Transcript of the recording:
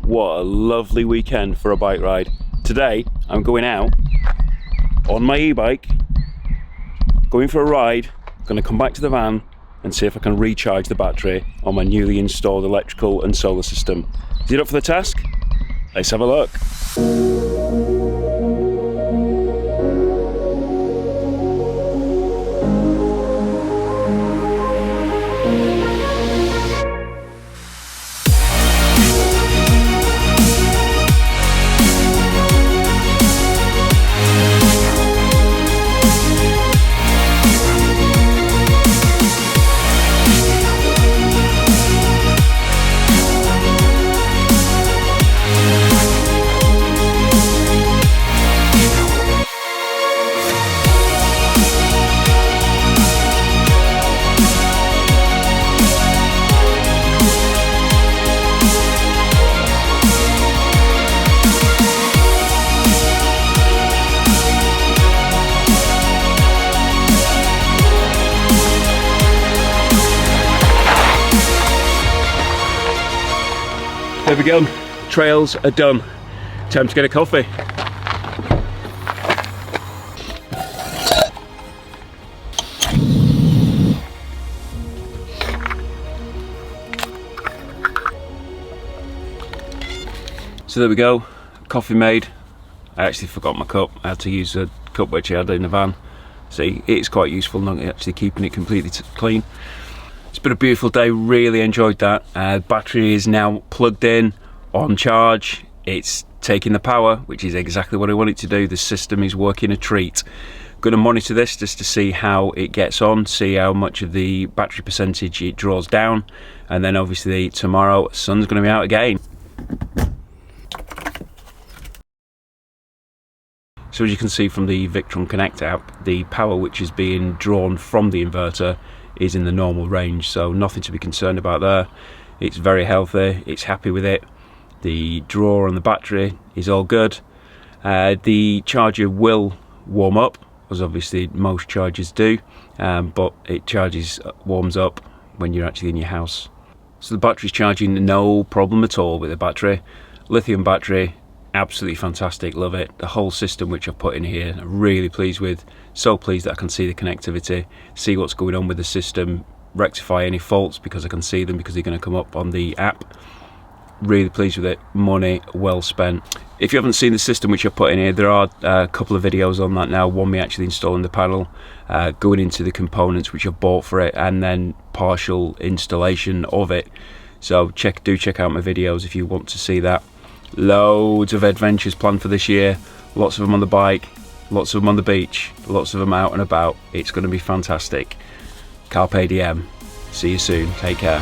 What a lovely weekend for a bike ride. Today I'm going out on my e-bike, going for a ride. I'm going to come back to the van and see if I can recharge the battery on my newly installed electrical and solar system. Is it up for the task? Let's have a look. There we go, trails are done. Time to get a coffee. So there we go, coffee made. I actually forgot my cup. I had to use a cup which I had in the van. See, it's quite useful not actually keeping it completely clean. It's been a beautiful day, really enjoyed that. Battery is now plugged in, on charge. It's taking the power, which is exactly what I want it to do. The system is working a treat. Going to monitor this just to see how it gets on, see how much of the battery percentage it draws down, and then obviously tomorrow, sun's going to be out again. So as you can see from the Victron Connect app, the power which is being drawn from the inverter is in the normal range, so nothing to be concerned about there. It's very healthy, it's happy with it. The draw on the battery is all good. The charger will warm up, as obviously most chargers do, but it warms up when you're actually in your house. So the battery's charging no problem at all with the battery. Lithium battery, absolutely fantastic, love it. The whole system which I've put in here, I'm really pleased with. So pleased that I can see the connectivity, see what's going on with the system, rectify any faults because I can see them because they're going to come up on the app. Really pleased with it, money well spent. If you haven't seen the system which I've put in here, there are a couple of videos on that now. One me actually installing the panel, going into the components which I've bought for it, and then partial installation of it. So do check out my videos if you want to see that. Loads of adventures planned for this year, lots of them on the bike, lots of them on the beach, lots of them out and about. It's going to be fantastic. Carpe diem. See you soon. Take care.